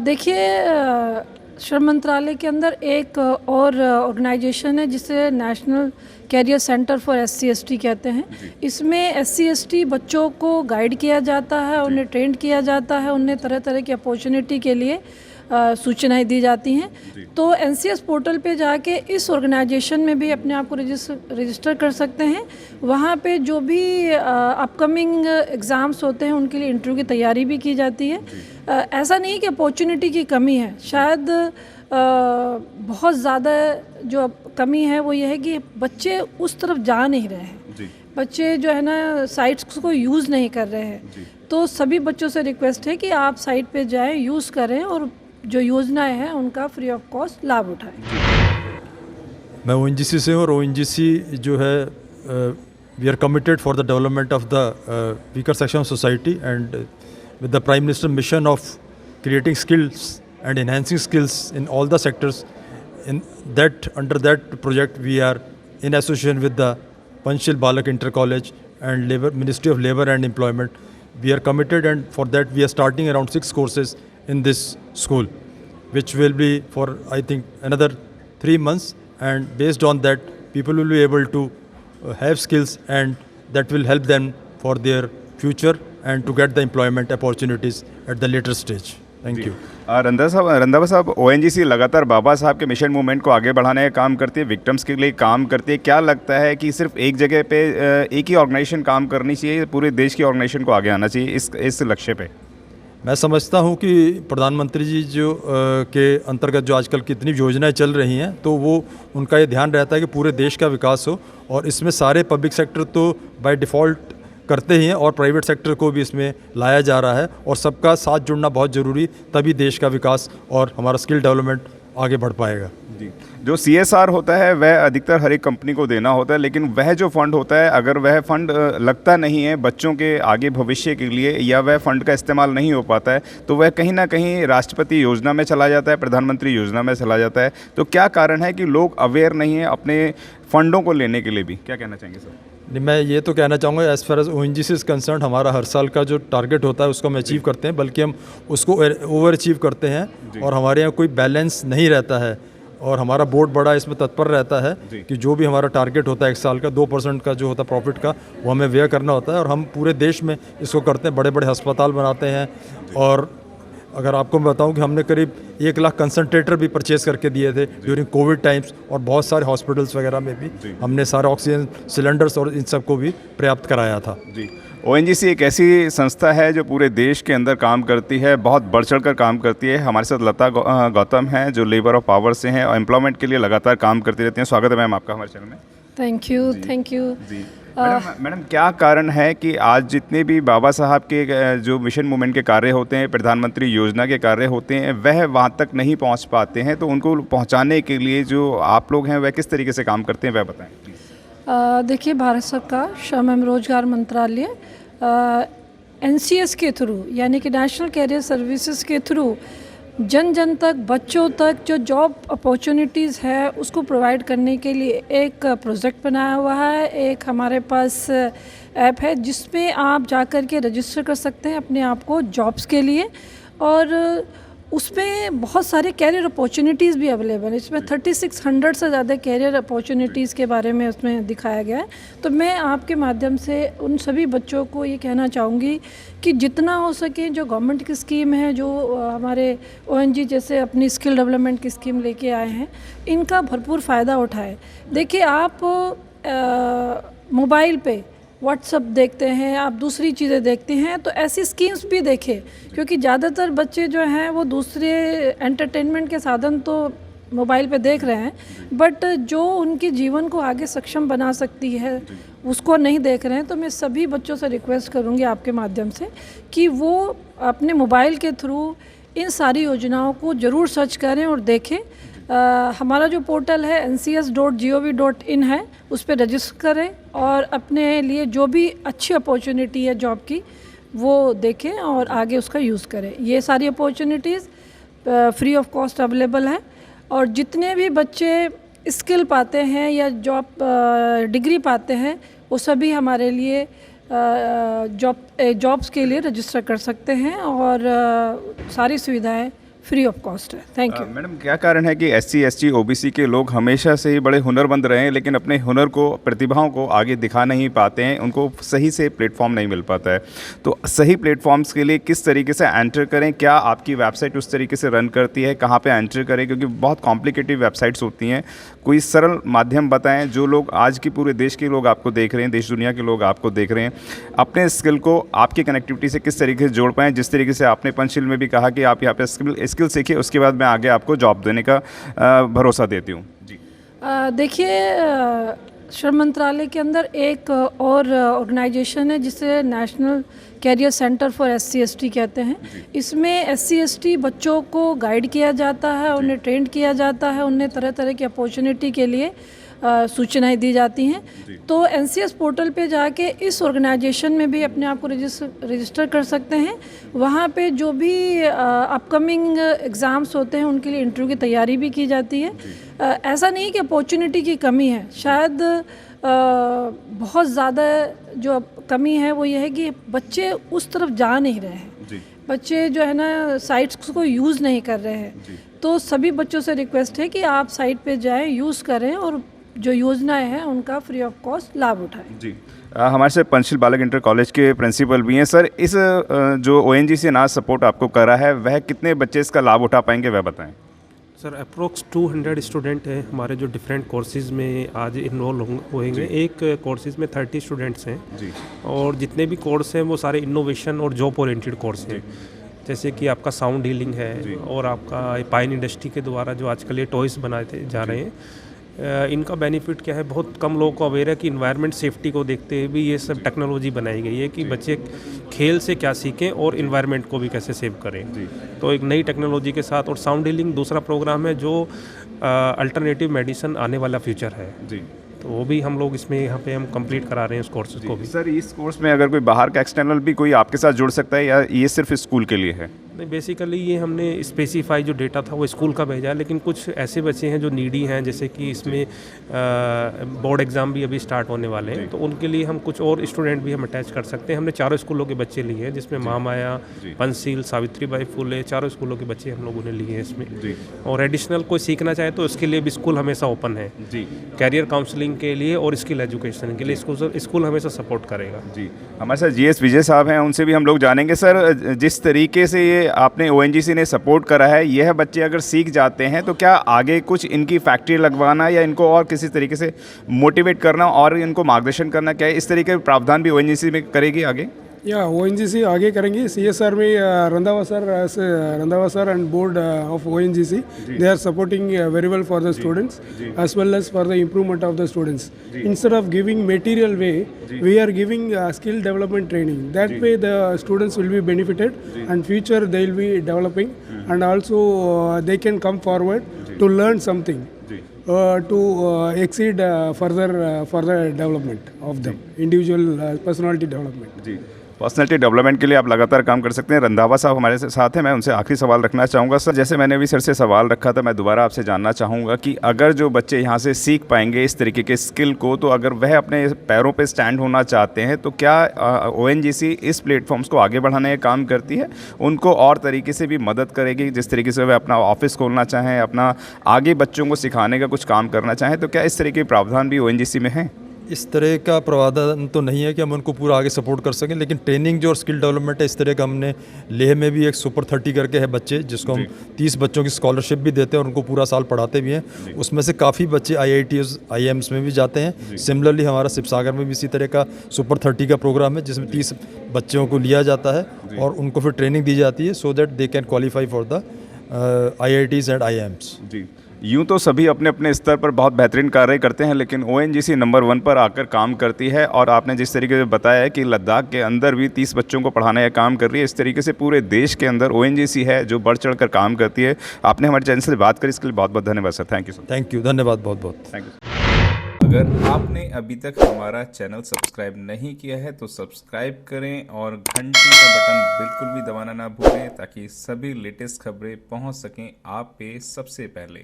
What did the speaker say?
देखिए, श्रम मंत्रालय के अंदर एक और ऑर्गेनाइजेशन है जिसे national career centre for SC/ST कहते हैं। इसमें SC/ST बच्चों को गाइड किया जाता है, उन्हें ट्रेंड किया जाता है, उन्हें तरह तरह की अपॉर्चुनिटी के लिए सूचनाएं दी जाती हैं। तो NCS पोर्टल पे जाके इस ऑर्गेनाइजेशन में भी अपने आप को रजिस्टर कर सकते हैं। वहाँ पे जो भी अपकमिंग एग्ज़ाम्स होते हैं उनके लिए इंटरव्यू की तैयारी भी की जाती है। ऐसा नहीं कि अपॉर्चुनिटी की कमी है, शायद बहुत ज़्यादा जो कमी है वो ये है कि बच्चे उस तरफ जा नहीं रहे हैं। बच्चे जो है ना साइट्स को यूज़ नहीं कर रहे हैं। तो सभी बच्चों से रिक्वेस्ट है कि आप साइट पे जाएं, यूज़ करें और जो योजनाएं हैं उनका फ्री ऑफ कॉस्ट लाभ उठाएं। मैं ONGC से हूँ और ONGC जो है we are committed for the development of the weaker section of society and with the Prime Minister mission of creating skills and enhancing skills in all the sectors. Under that project, we are in association with the Panchshil Balak Inter College and Ministry of Labour and Employment. We are committed, and for that we are starting around 6 courses in this school, which will be for I think another 3 months. And based on that, people will be able to have skills, and that will help them for their future and to get the employment opportunities at the later stage. Thank you. Randhawa साहब, ONGC लगातार बाबा साहब के mission movement को आगे बढ़ाने का काम करती है, विक्टिम्स के लिए काम करती है। क्या लगता है कि सिर्फ एक जगह पे एक ही ऑर्गेनाइजेशन काम करनी चाहिए, पूरे देश की ऑर्गेनाइजेशन को आगे आना चाहिए इस लक्ष्य पे? मैं समझता हूँ कि प्रधानमंत्री जी जो के अंतर्गत जो आजकल कितनी योजनाएं चल रही हैं, तो वो उनका ये ध्यान रहता है कि पूरे देश का विकास हो, और इसमें सारे पब्लिक सेक्टर तो बाय डिफ़ॉल्ट करते ही हैं और प्राइवेट सेक्टर को भी इसमें लाया जा रहा है, और सबका साथ जुड़ना बहुत ज़रूरी, तभी देश का विकास और हमारा स्किल डेवलपमेंट आगे बढ़ पाएगा। जी, जो CSR होता है वह अधिकतर हर एक कंपनी को देना होता है, लेकिन वह जो फंड होता है, अगर वह फंड लगता नहीं है बच्चों के आगे भविष्य के लिए, या वह फंड का इस्तेमाल नहीं हो पाता है, तो वह कहीं ना कहीं राष्ट्रपति योजना में चला जाता है, प्रधानमंत्री योजना में चला जाता है। तो क्या कारण है कि लोग अवेयर नहीं है अपने फंडों को लेने के लिए भी? क्या कहना चाहेंगे सर? नहीं, मैं ये तो कहना चाहूँगा, as far as ONGC is concerned, हमारा हर साल का जो टारगेट होता है उसको हम अचीव करते हैं, बल्कि हम उसको ओवर अचीव करते हैं, और हमारे यहाँ कोई बैलेंस नहीं रहता है, और हमारा बोर्ड बड़ा इसमें तत्पर रहता है कि जो भी हमारा टारगेट होता है एक साल का 2% का जो होता है प्रॉफिट का, वो हमें व्यय करना होता है, और हम पूरे देश में इसको करते हैं। बड़े बड़े अस्पताल बनाते हैं, और अगर आपको मैं बताऊं कि हमने करीब 1 लाख कंसनट्रेटर भी परचेज़ करके दिए थे ड्यूरिंग कोविड टाइम्स, और बहुत सारे हॉस्पिटल्स वगैरह में भी हमने सारे ऑक्सीजन सिलेंडर्स और इन सब को भी पर्याप्त कराया था। जी, ONGC एक ऐसी संस्था है जो पूरे देश के अंदर काम करती है, बहुत बढ़ चढ़ कर काम करती है। हमारे साथ लता गौतम हैं जो लेबर ऑफ पावर से हैं और एम्प्लॉयमेंट के लिए लगातार काम करती रहती हैं। स्वागत है मैम आपका हमारे चैनल में। Thank you, thank you. जी मैडम, क्या कारण है कि आज जितने भी बाबा साहब के जो मिशन मूवमेंट के कार्य होते हैं, प्रधानमंत्री योजना के कार्य होते हैं, वह वहाँ तक नहीं पहुँच पाते हैं? तो उनको पहुँचाने के लिए जो आप लोग हैं वह किस तरीके से काम करते हैं, वह बताएं प्लीज़। देखिए, भारत सरकार श्रम एवं रोजगार मंत्रालय NCS के थ्रू, यानी कि नेशनल कैरियर सर्विसेज के थ्रू जन जन तक, बच्चों तक जो जॉब अपॉर्चुनिटीज़ है उसको प्रोवाइड करने के लिए एक प्रोजेक्ट बनाया हुआ है। एक हमारे पास ऐप है जिसमें आप जाकर के रजिस्टर कर सकते हैं अपने आप को जॉब्स के लिए, और उसमें बहुत सारे कैरियर अपॉर्चुनिटीज़ भी अवेलेबल है। इसमें 3600 से ज़्यादा कैरियर अपॉर्चुनिटीज़ के बारे में उसमें दिखाया गया है। तो मैं आपके माध्यम से उन सभी बच्चों को ये कहना चाहूँगी कि जितना हो सके जो गवर्नमेंट की स्कीम है, जो हमारे ONG जैसे अपनी स्किल डेवलपमेंट की स्कीम लेके आए हैं, इनका भरपूर फ़ायदा उठाएं। देखिए, आप मोबाइल पे व्हाट्सअप देखते हैं, आप दूसरी चीज़ें देखते हैं, तो ऐसी स्कीम्स भी देखें, क्योंकि ज़्यादातर बच्चे जो हैं वो दूसरे एंटरटेनमेंट के साधन तो मोबाइल पे देख रहे हैं, बट जो उनके जीवन को आगे सक्षम बना सकती है उसको नहीं देख रहे हैं। तो मैं सभी बच्चों से रिक्वेस्ट करूंगी आपके माध्यम से कि वो अपने मोबाइल के थ्रू इन सारी योजनाओं को ज़रूर सर्च करें और देखें। हमारा जो पोर्टल है ncs.gov.in है, उस पर रजिस्टर करें और अपने लिए जो भी अच्छी अपॉर्चुनिटी है जॉब की वो देखें और आगे उसका यूज़ करें। ये सारी opportunities free of cost available है, और जितने भी बच्चे स्किल पाते हैं या डिग्री पाते हैं वो सभी हमारे लिए जॉब्स के लिए रजिस्टर कर सकते हैं, और सारी सुविधाएं फ्री ऑफ कॉस्ट है। Thank you. मैडम, क्या कारण है कि SC ST OBC के लोग हमेशा से ही बड़े हुनरमंद रहे हैं, लेकिन अपने हुनर को, प्रतिभाओं को आगे दिखा नहीं पाते हैं, उनको सही से प्लेटफॉर्म नहीं मिल पाता है? तो सही प्लेटफॉर्म्स के लिए किस तरीके से एंटर करें? क्या आपकी वेबसाइट उस तरीके से रन करती है? कहाँ पे एंटर करें? क्योंकि बहुत कॉम्प्लिकेटिव वेबसाइट्स होती हैं। कोई सरल माध्यम बताएं, जो लोग आज की पूरे देश के लोग आपको देख रहे हैं, देश दुनिया के लोग आपको देख रहे हैं, अपने स्किल को आपकी कनेक्टिविटी से किस तरीके से जोड़ पाएँ? जिस तरीके से आपने पंचशील में भी कहा कि आप यहाँ पे स्किल सीखिए, उसके बाद मैं आगे आपको जॉब देने का भरोसा देती हूँ। जी देखिए, श्रम मंत्रालय के अंदर एक और ऑर्गेनाइजेशन है जिसे national career centre for SC ST कहते हैं। इसमें SC ST बच्चों को गाइड किया जाता है, उन्हें ट्रेन किया जाता है, उन्हें तरह तरह की अपॉर्चुनिटी के लिए सूचनाएं दी जाती हैं। तो NCS पोर्टल पे जाके इस ऑर्गेनाइजेशन में भी अपने आप को रजिस्टर कर सकते हैं। वहाँ पे जो भी अपकमिंग एग्ज़ाम्स होते हैं उनके लिए इंटरव्यू की तैयारी भी की जाती है। ऐसा नहीं कि अपॉर्चुनिटी की कमी है, शायद बहुत ज़्यादा जो कमी है वो ये है कि बच्चे उस तरफ जा नहीं रहे हैं। बच्चे जो है ना साइट्स को यूज़ नहीं कर रहे हैं। तो सभी बच्चों से रिक्वेस्ट है कि आप साइट पे जाएं, यूज़ करें और जो योजनाएं हैं उनका फ्री ऑफ कॉस्ट लाभ उठाएं। जी हमारे से पंचशील बालक इंटर कॉलेज के प्रिंसिपल भी हैं। सर, इस जो ONGC अनाज सपोर्ट आपको करा है, वह कितने बच्चे इसका लाभ उठा पाएंगे, वह बताएं। सर, अप्रोक्स 200 स्टूडेंट हैं हमारे जो डिफरेंट कोर्सेज़ में आज इन्वॉल्व होंगे। एक कोर्सेज़ में 30 स्टूडेंट्स हैं जी। और जितने भी कोर्स हैं वो सारे इनोवेशन और जॉब ओरिएंटेड कोर्स हैं। जैसे कि आपका साउंड हीलिंग है और आपका पाइन इंडस्ट्री के द्वारा जो आजकल ये टॉयज़ बनाए जा रहे हैं, इनका बेनिफिट क्या है, बहुत कम लोगों को अवेयर है कि इन्वायरमेंट सेफ्टी को देखते हुए भी ये सब टेक्नोलॉजी बनाई गई है कि बच्चे खेल से क्या सीखें और इन्वायरमेंट को भी कैसे सेव करें। तो एक नई टेक्नोलॉजी के साथ, और साउंड हीलिंग दूसरा प्रोग्राम है जो अल्टरनेटिव मेडिसिन आने वाला फ्यूचर है जी। तो वो भी हम लोग इसमें यहाँ पे हम कंप्लीट करा रहे हैं उस कोर्स को भी। सर, इस कोर्स में अगर कोई बाहर का एक्सटर्नल भी कोई आपके साथ जुड़ सकता है या ये सिर्फ स्कूल के लिए है? नहीं, बेसिकली ये हमने स्पेसिफाई जो डेटा था वो स्कूल का भेजा है, लेकिन कुछ ऐसे बच्चे हैं जो नीडी हैं, जैसे कि इसमें बोर्ड एग्ज़ाम भी अभी स्टार्ट होने वाले हैं, तो उनके लिए हम कुछ और स्टूडेंट भी हम अटैच कर सकते हैं। हमने चारों स्कूलों के बच्चे लिए हैं, जिसमें महामाया, पंचशील, सावित्रीबाई फुले, चारों स्कूलों के बच्चे हम लोगों ने लिए हैं इसमें। और एडिशनल कोई सीखना चाहे तो उसके लिए भी स्कूल हमेशा ओपन है कैरियर काउंसलिंग के लिए और स्किल एजुकेशन के लिए। स्कूल हमेशा सपोर्ट करेगा जी। हमारे साथ GS विजय साहब हैं, उनसे भी हम लोग जानेंगे। सर, जिस तरीके से ये आपने ONGC ने सपोर्ट करा है, यह बच्चे अगर सीख जाते हैं तो क्या आगे कुछ इनकी फैक्ट्री लगवाना या इनको और किसी तरीके से मोटिवेट करना और इनको मार्गदर्शन करना, क्या है इस तरीके के प्रावधान भी ONGC में करेगी आगे? या ONGC आगे करेंगे। CSR में Randhawa sir and board of ONGC, they are supporting very well for the students as well as for the improvement of the students. Instead of giving material way, we are giving skill development training. That way the students will be benefited and future they will be developing and also they can come forward to learn something. To exceed further development of them, individual personality development. Personality development के लिए आप लगातार काम कर सकते हैं। रंधावा साहब हमारे साथ हैं। मैं उनसे आखिरी सवाल रखना चाहूँगा। सर, जैसे मैंने भी सर से सवाल रखा था, मैं दोबारा आपसे जानना चाहूँगा कि अगर जो बच्चे यहाँ से सीख पाएंगे इस तरीके के स्किल को, तो अगर वह अपने पैरों पे स्टैंड होना चाहते हैं तो क्या ONGC इस प्लेटफॉर्म्स को आगे बढ़ाने का काम करती है, उनको और तरीके से भी मदद करेगी? जिस तरीके से वह अपना ऑफिस खोलना चाहें, अपना आगे बच्चों को सिखाने का कुछ काम करना चाहें, तो क्या इस तरह के प्रावधान भी ONGC में हैं? इस तरह का प्रावधान तो नहीं है कि हम उनको पूरा आगे सपोर्ट कर सकें, लेकिन ट्रेनिंग जो और स्किल डेवलपमेंट है इस तरह का हमने लेह में भी एक सुपर 30 करके है बच्चे, जिसको हम 30 बच्चों की स्कॉलरशिप भी देते हैं और उनको पूरा साल पढ़ाते भी हैं। उसमें से काफ़ी बच्चे IITs IIMs में भी जाते हैं। सिमिलरली हमारा शिवसागर में भी इसी तरह का सुपर 30 का प्रोग्राम है, जिसमें 30 बच्चों को लिया जाता है और उनको फिर ट्रेनिंग दी जाती है so that they can qualify for the IITs and IIMs। जी, यूँ तो सभी अपने अपने स्तर पर बहुत बेहतरीन कार्य करते हैं, लेकिन ONGC नंबर 1 पर आकर काम करती है। और आपने जिस तरीके से बताया है कि लद्दाख के अंदर भी 30 बच्चों को पढ़ाने का काम कर रही है, इस तरीके से पूरे देश के अंदर ONGC है जो बढ़ चढ़ कर काम करती है। आपने हमारे चैनल से बात करी, इसके लिए बहुत बहुत धन्यवाद sir. Thank you sir. Thank you, धन्यवाद बहुत बहुत। Thank you. अगर आपने अभी तक हमारा चैनल सब्सक्राइब नहीं किया है तो सब्सक्राइब करें और घंटी का बटन बिल्कुल भी दबाना ना भूलें, ताकि सभी लेटेस्ट खबरें पहुंच सकें आप पे सबसे पहले।